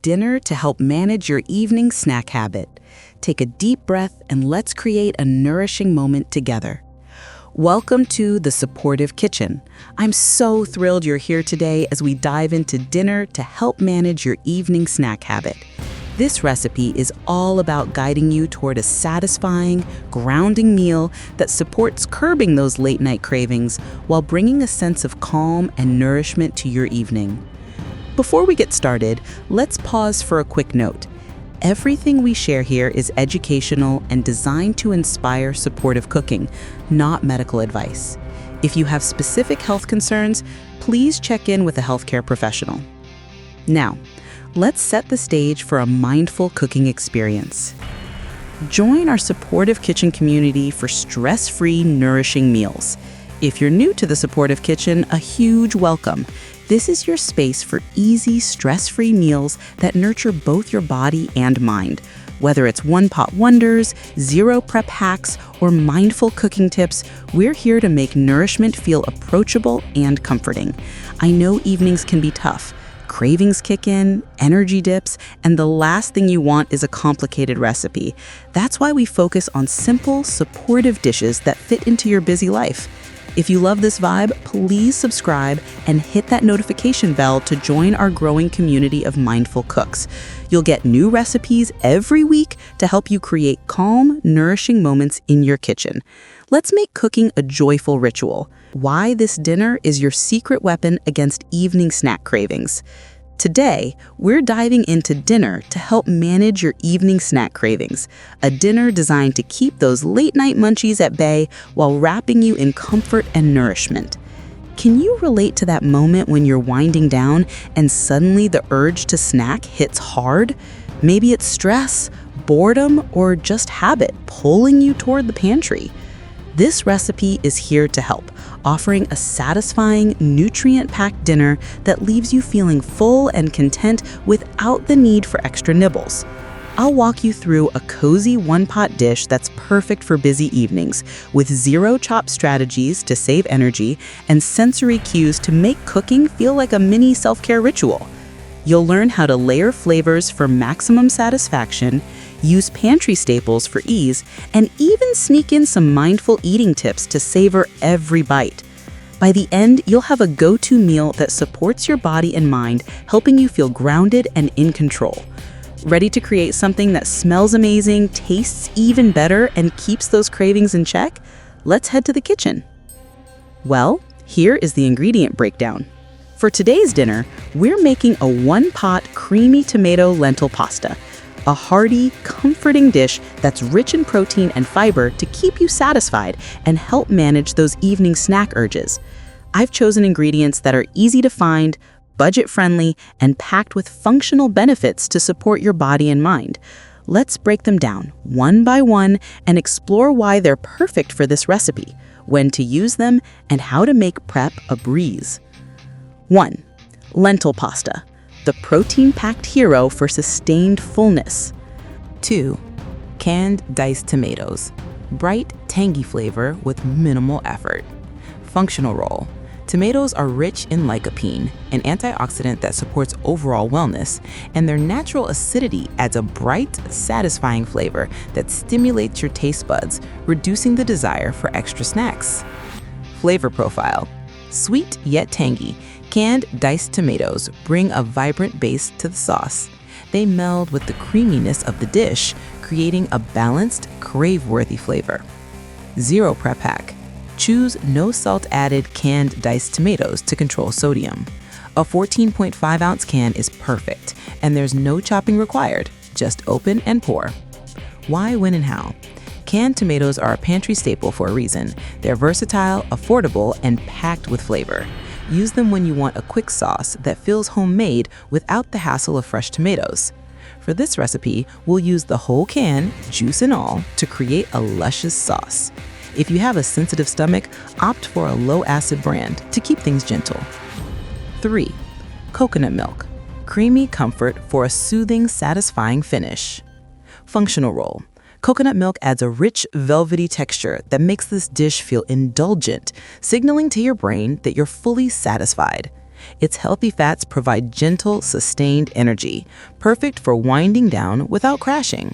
dinner to help manage your evening snack habit. Take a deep breath and let's create a nourishing moment together. Welcome to The Supportive Kitchen. I'm so thrilled you're here today as we dive into dinner to help manage your evening snack habit. This recipe is all about guiding you toward a satisfying, grounding meal that supports curbing those late-night cravings while bringing a sense of calm and nourishment to your evening. Before we get started, let's pause for a quick note. Everything we share here is educational and designed to inspire supportive cooking, not medical advice. If you have specific health concerns, please check in with a healthcare professional. Now, let's set the stage for a mindful cooking experience. Join our supportive kitchen community for stress-free, nourishing meals. If you're new to the Supportive Kitchen, a huge welcome. This is your space for easy, stress-free meals that nurture both your body and mind. Whether it's one-pot wonders, zero prep hacks, or mindful cooking tips, we're here to make nourishment feel approachable and comforting. I know evenings can be tough. Cravings kick in, energy dips, and the last thing you want is a complicated recipe. That's why we focus on simple, supportive dishes that fit into your busy life. If you love this vibe, please subscribe and hit that notification bell to join our growing community of mindful cooks. You'll get new recipes every week to help you create calm, nourishing moments in your kitchen. Let's make cooking a joyful ritual. Why this dinner is your secret weapon against evening snack cravings. Today, we're diving into dinner to help manage your evening snack cravings. A dinner designed to keep those late-night munchies at bay while wrapping you in comfort and nourishment. Can you relate to that moment when you're winding down and suddenly the urge to snack hits hard? Maybe it's stress, boredom, or just habit pulling you toward the pantry. This recipe is here to help, offering a satisfying, nutrient-packed dinner that leaves you feeling full and content without the need for extra nibbles. I'll walk you through a cozy one-pot dish that's perfect for busy evenings, with zero chop strategies to save energy and sensory cues to make cooking feel like a mini self-care ritual. You'll learn how to layer flavors for maximum satisfaction, use pantry staples for ease, and even sneak in some mindful eating tips to savor every bite. By the end, you'll have a go-to meal that supports your body and mind, helping you feel grounded and in control. Ready to create something that smells amazing, tastes even better, and keeps those cravings in check? Let's head to the kitchen. Well, here is the ingredient breakdown. For today's dinner, we're making a one-pot creamy tomato lentil pasta. A hearty, comforting dish that's rich in protein and fiber to keep you satisfied and help manage those evening snack urges. I've chosen ingredients that are easy to find, budget-friendly, and packed with functional benefits to support your body and mind. Let's break them down one by one and explore why they're perfect for this recipe, when to use them, and how to make prep a breeze. 1. Lentil pasta, the protein-packed hero for sustained fullness. 2. Canned diced tomatoes, bright, tangy flavor with minimal effort. Functional role. Tomatoes are rich in lycopene, an antioxidant that supports overall wellness, and their natural acidity adds a bright, satisfying flavor that stimulates your taste buds, reducing the desire for extra snacks. Flavor profile. Sweet yet tangy, canned diced tomatoes bring a vibrant base to the sauce. They meld with the creaminess of the dish, creating a balanced, crave-worthy flavor. Zero prep hack. Choose no salt-added canned diced tomatoes to control sodium. A 14.5-ounce can is perfect, and there's no chopping required. Just open and pour. Why, when, and how? Canned tomatoes are a pantry staple for a reason. They're versatile, affordable, and packed with flavor. Use them when you want a quick sauce that feels homemade without the hassle of fresh tomatoes. For this recipe, we'll use the whole can, juice and all, to create a luscious sauce. If you have a sensitive stomach, opt for a low-acid brand to keep things gentle. 3. Coconut milk, creamy comfort for a soothing, satisfying finish. Functional role. Coconut milk adds a rich, velvety texture that makes this dish feel indulgent, signaling to your brain that you're fully satisfied. Its healthy fats provide gentle, sustained energy, perfect for winding down without crashing.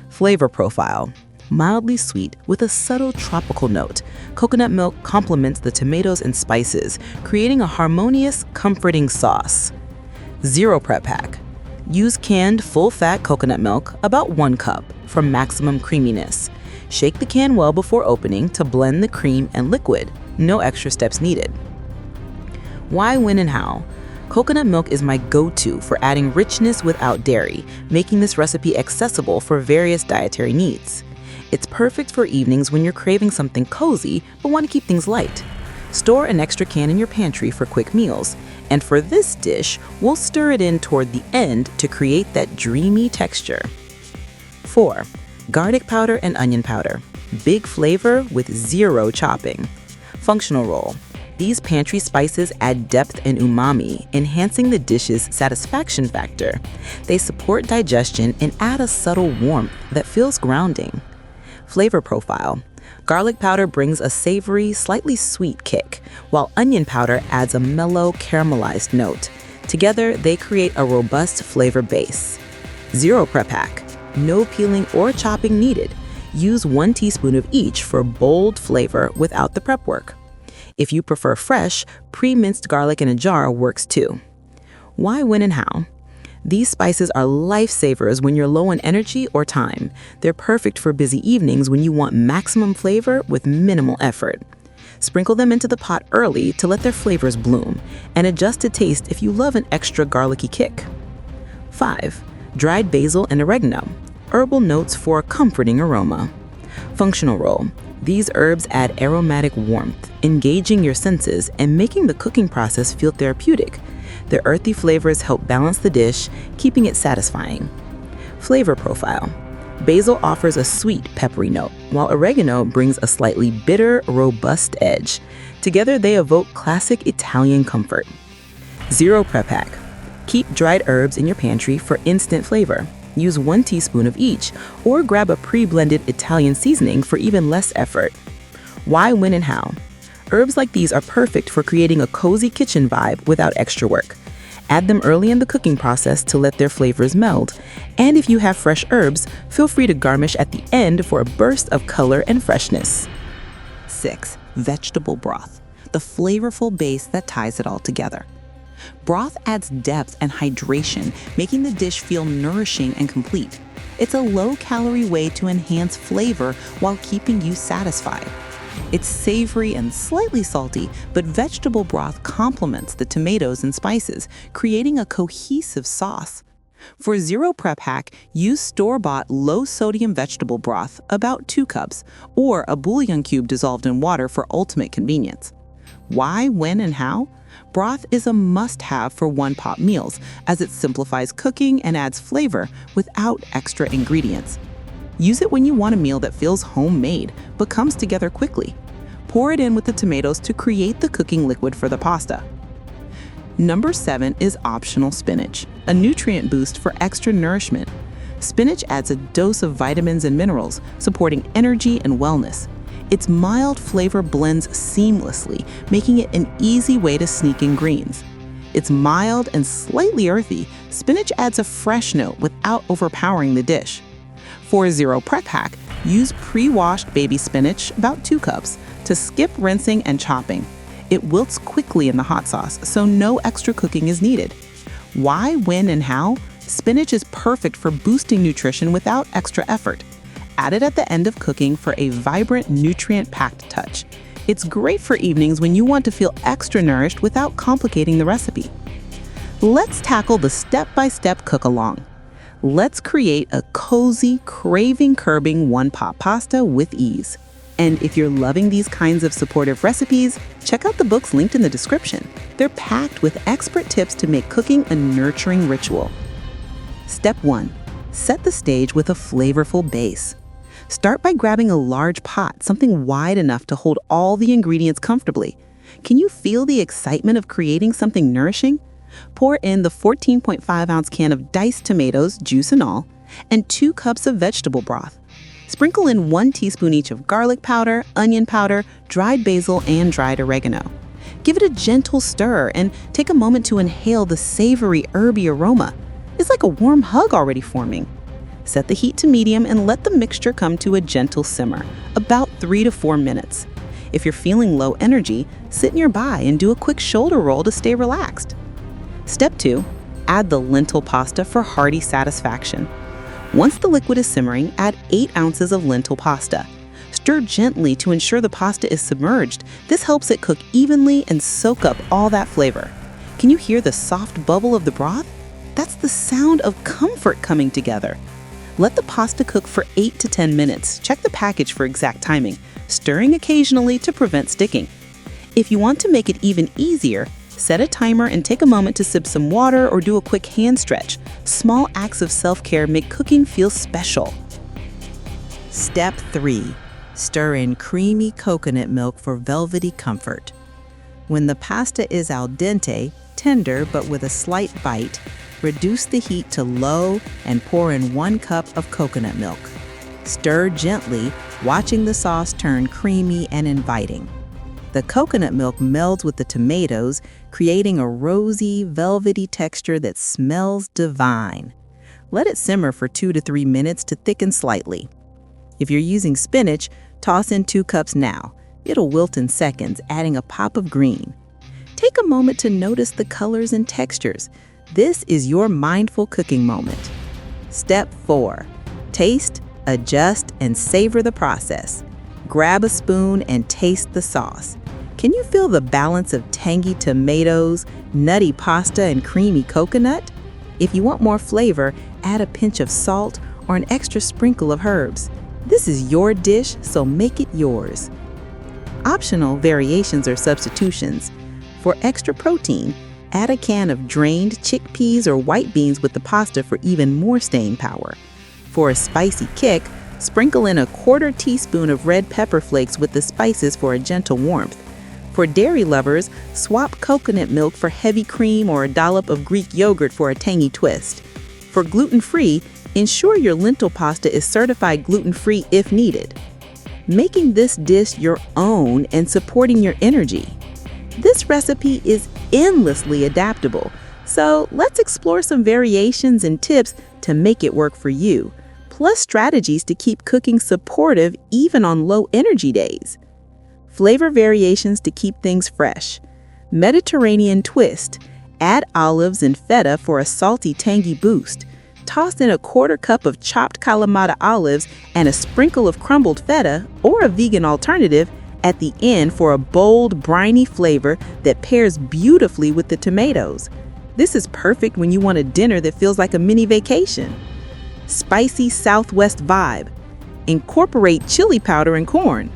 Flavor profile. Mildly sweet with a subtle tropical note, coconut milk complements the tomatoes and spices, creating a harmonious, comforting sauce. Zero prep pack. Use canned full-fat coconut milk, about 1 cup, for maximum creaminess. Shake the can well before opening to blend the cream and liquid. No extra steps needed. Why, when, and how? Coconut milk is my go-to for adding richness without dairy, making this recipe accessible for various dietary needs. It's perfect for evenings when you're craving something cozy but want to keep things light. Store an extra can in your pantry for quick meals. And for this dish, we'll stir it in toward the end to create that dreamy texture. 4. Garlic powder and onion powder. Big flavor with zero chopping. Functional role. These pantry spices add depth and umami, enhancing the dish's satisfaction factor. They support digestion and add a subtle warmth that feels grounding. Flavor profile. Garlic powder brings a savory, slightly sweet kick, while onion powder adds a mellow, caramelized note. Together, they create a robust flavor base. Zero prep pack. No peeling or chopping needed. Use 1 teaspoon of each for bold flavor without the prep work. If you prefer fresh, pre-minced garlic in a jar works too. Why, when, and how? These spices are lifesavers when you're low on energy or time. They're perfect for busy evenings when you want maximum flavor with minimal effort. Sprinkle them into the pot early to let their flavors bloom, and adjust to taste if you love an extra garlicky kick. 5. Dried basil and oregano. Herbal notes for a comforting aroma. Functional role. These herbs add aromatic warmth, engaging your senses and making the cooking process feel therapeutic. Their earthy flavors help balance the dish, keeping it satisfying. Flavor profile. Basil offers a sweet, peppery note, while oregano brings a slightly bitter, robust edge. Together, they evoke classic Italian comfort. Zero prep pack. Keep dried herbs in your pantry for instant flavor. Use 1 teaspoon of each, or grab a pre-blended Italian seasoning for even less effort. Why, when, and how? Herbs like these are perfect for creating a cozy kitchen vibe without extra work. Add them early in the cooking process to let their flavors meld. And if you have fresh herbs, feel free to garnish at the end for a burst of color and freshness. 6. Vegetable broth, the flavorful base that ties it all together. Broth adds depth and hydration, making the dish feel nourishing and complete. It's a low-calorie way to enhance flavor while keeping you satisfied. It's savory and slightly salty, but vegetable broth complements the tomatoes and spices, creating a cohesive sauce. For zero prep hack, use store-bought low-sodium vegetable broth, about 2 cups, or a bouillon cube dissolved in water for ultimate convenience. Why, when, and how? Broth is a must-have for one-pot meals, as it simplifies cooking and adds flavor without extra ingredients. Use it when you want a meal that feels homemade but comes together quickly. Pour it in with the tomatoes to create the cooking liquid for the pasta. Number 7 is optional spinach, a nutrient boost for extra nourishment. Spinach adds a dose of vitamins and minerals, supporting energy and wellness. Its mild flavor blends seamlessly, making it an easy way to sneak in greens. It's mild and slightly earthy. Spinach adds a fresh note without overpowering the dish. For a zero prep hack, use pre-washed baby spinach, about 2 cups, to skip rinsing and chopping. It wilts quickly in the hot sauce, so no extra cooking is needed. Why, when, and how? Spinach is perfect for boosting nutrition without extra effort. Add it at the end of cooking for a vibrant, nutrient-packed touch. It's great for evenings when you want to feel extra nourished without complicating the recipe. Let's tackle the step-by-step cook-along. Let's create a cozy, craving-curbing one-pot pasta with ease. And if you're loving these kinds of supportive recipes, check out the books linked in the description. They're packed with expert tips to make cooking a nurturing ritual. Step 1. Set the stage with a flavorful base. Start by grabbing a large pot, something wide enough to hold all the ingredients comfortably. Can you feel the excitement of creating something nourishing? Pour in the 14.5-ounce can of diced tomatoes, juice and all, and 2 cups of vegetable broth. Sprinkle in 1 teaspoon each of garlic powder, onion powder, dried basil, and dried oregano. Give it a gentle stir and take a moment to inhale the savory, herby aroma. It's like a warm hug already forming. Set the heat to medium and let the mixture come to a gentle simmer, about 3 to 4 minutes. If you're feeling low energy, sit nearby and do a quick shoulder roll to stay relaxed. Step 2. Add the lentil pasta for hearty satisfaction. Once the liquid is simmering, add 8 ounces of lentil pasta. Stir gently to ensure the pasta is submerged. This helps it cook evenly and soak up all that flavor. Can you hear the soft bubble of the broth? That's the sound of comfort coming together. Let the pasta cook for 8 to 10 minutes. Check the package for exact timing, stirring occasionally to prevent sticking. If you want to make it even easier, set a timer and take a moment to sip some water or do a quick hand stretch. Small acts of self-care make cooking feel special. Step 3. Stir in creamy coconut milk for velvety comfort. When the pasta is al dente, tender but with a slight bite, reduce the heat to low and pour in 1 cup of coconut milk. Stir gently, watching the sauce turn creamy and inviting. The coconut milk melds with the tomatoes, creating a rosy, velvety texture that smells divine. Let it simmer for 2 to 3 minutes to thicken slightly. If you're using spinach, toss in 2 cups now. It'll wilt in seconds, adding a pop of green. Take a moment to notice the colors and textures. This is your mindful cooking moment. Step 4. Taste, adjust, and savor the process. Grab a spoon and taste the sauce. Can you feel the balance of tangy tomatoes, nutty pasta, and creamy coconut? If you want more flavor, add a pinch of salt or an extra sprinkle of herbs. This is your dish, so make it yours. Optional variations or substitutions. For extra protein, add a can of drained chickpeas or white beans with the pasta for even more staying power. For a spicy kick, sprinkle in a 1/4 teaspoon of red pepper flakes with the spices for a gentle warmth. For dairy lovers, swap coconut milk for heavy cream or a dollop of Greek yogurt for a tangy twist. For gluten-free, ensure your lentil pasta is certified gluten-free if needed. Making this dish your own and supporting your energy. This recipe is endlessly adaptable, so let's explore some variations and tips to make it work for you, plus strategies to keep cooking supportive even on low energy days. Flavor variations to keep things fresh. Mediterranean twist. Add olives and feta for a salty, tangy boost. Toss in a 1/4 cup of chopped Kalamata olives and a sprinkle of crumbled feta, or a vegan alternative, at the end for a bold, briny flavor that pairs beautifully with the tomatoes. This is perfect when you want a dinner that feels like a mini vacation. Spicy Southwest vibe. Incorporate chili powder and corn.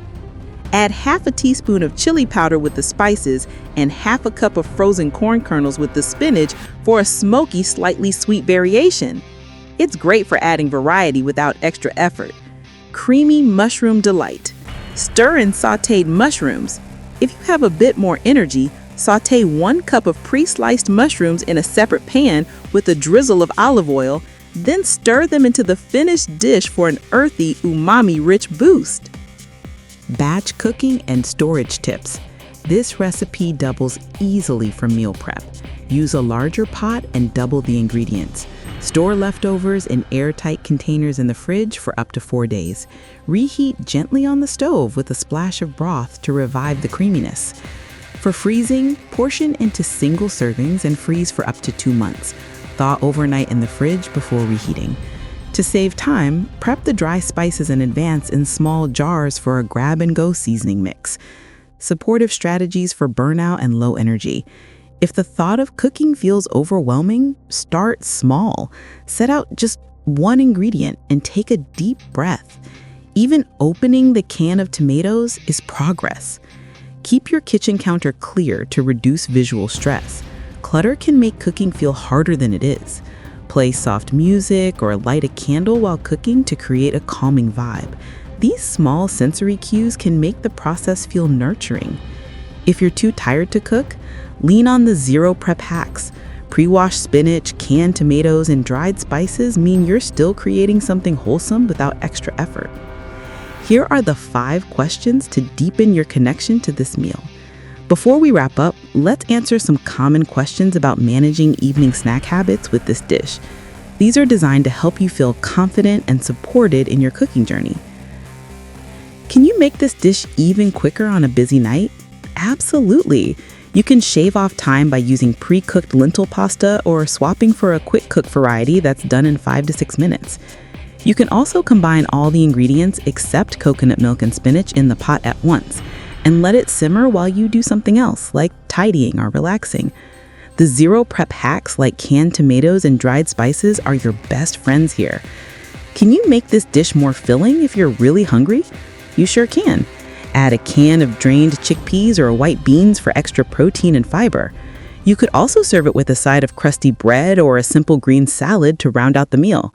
Add 1/2 teaspoon of chili powder with the spices and 1/2 cup of frozen corn kernels with the spinach for a smoky, slightly sweet variation. It's great for adding variety without extra effort. Creamy mushroom delight. Stir in sautéed mushrooms. If you have a bit more energy, sauté 1 cup of pre-sliced mushrooms in a separate pan with a drizzle of olive oil, then stir them into the finished dish for an earthy, umami-rich boost. Batch cooking and storage tips. This recipe doubles easily for meal prep. Use a larger pot and double the ingredients. Store leftovers in airtight containers in the fridge for up to 4 days. Reheat gently on the stove with a splash of broth to revive the creaminess. For freezing, portion into single servings and freeze for up to 2 months. Thaw overnight in the fridge before reheating. To save time, prep the dry spices in advance in small jars for a grab-and-go seasoning mix. Supportive strategies for burnout and low energy. If the thought of cooking feels overwhelming, start small. Set out just 1 ingredient and take a deep breath. Even opening the can of tomatoes is progress. Keep your kitchen counter clear to reduce visual stress. Clutter can make cooking feel harder than it is. Play soft music or light a candle while cooking to create a calming vibe. These small sensory cues can make the process feel nurturing. If you're too tired to cook, lean on the zero prep hacks. Pre-washed spinach, canned tomatoes, and dried spices mean you're still creating something wholesome without extra effort. Here are the 5 questions to deepen your connection to this meal. Before we wrap up, let's answer some common questions about managing evening snack habits with this dish. These are designed to help you feel confident and supported in your cooking journey. Can you make this dish even quicker on a busy night? Absolutely. You can shave off time by using pre-cooked lentil pasta or swapping for a quick cook variety that's done in 5 to 6 minutes. You can also combine all the ingredients except coconut milk and spinach in the pot at once and let it simmer while you do something else, like tidying or relaxing. The zero prep hacks like canned tomatoes and dried spices are your best friends here. Can you make this dish more filling if you're really hungry? You sure can. Add a can of drained chickpeas or white beans for extra protein and fiber. You could also serve it with a side of crusty bread or a simple green salad to round out the meal.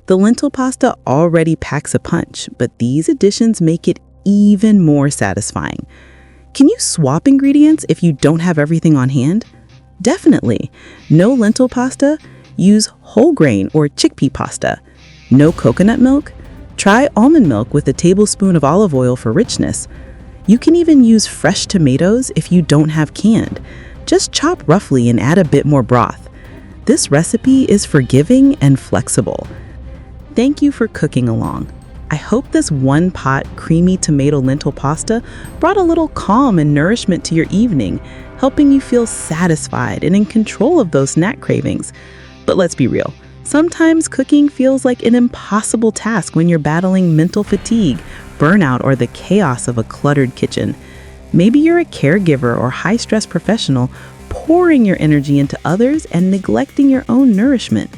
The lentil pasta already packs a punch, but these additions make it even more satisfying. Can you swap ingredients if you don't have everything on hand? Definitely. No lentil pasta? Use whole grain or chickpea pasta. No coconut milk? Try almond milk with a tablespoon of olive oil for richness. You can even use fresh tomatoes if you don't have canned. Just chop roughly and add a bit more broth. This recipe is forgiving and flexible. Thank you for cooking along. I hope this one-pot creamy tomato lentil pasta brought a little calm and nourishment to your evening, helping you feel satisfied and in control of those snack cravings. But let's be real. Sometimes cooking feels like an impossible task when you're battling mental fatigue, burnout, or the chaos of a cluttered kitchen. Maybe you're a caregiver or high-stress professional pouring your energy into others and neglecting your own nourishment.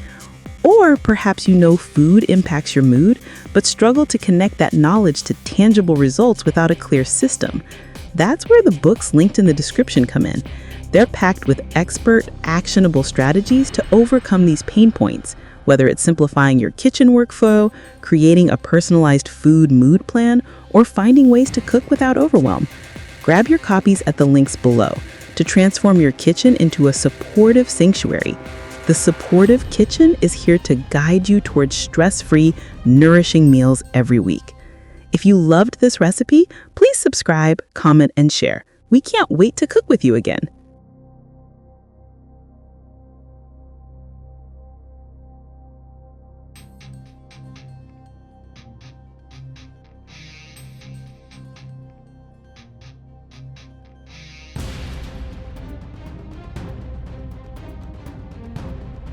Or perhaps you know food impacts your mood, but struggle to connect that knowledge to tangible results without a clear system. That's where the books linked in the description come in. They're packed with expert, actionable strategies to overcome these pain points, whether it's simplifying your kitchen workflow, creating a personalized food mood plan, or finding ways to cook without overwhelm. Grab your copies at the links below to transform your kitchen into a supportive sanctuary. The Supportive Kitchen is here to guide you towards stress-free, nourishing meals every week. If you loved this recipe, please subscribe, comment, and share. We can't wait to cook with you again.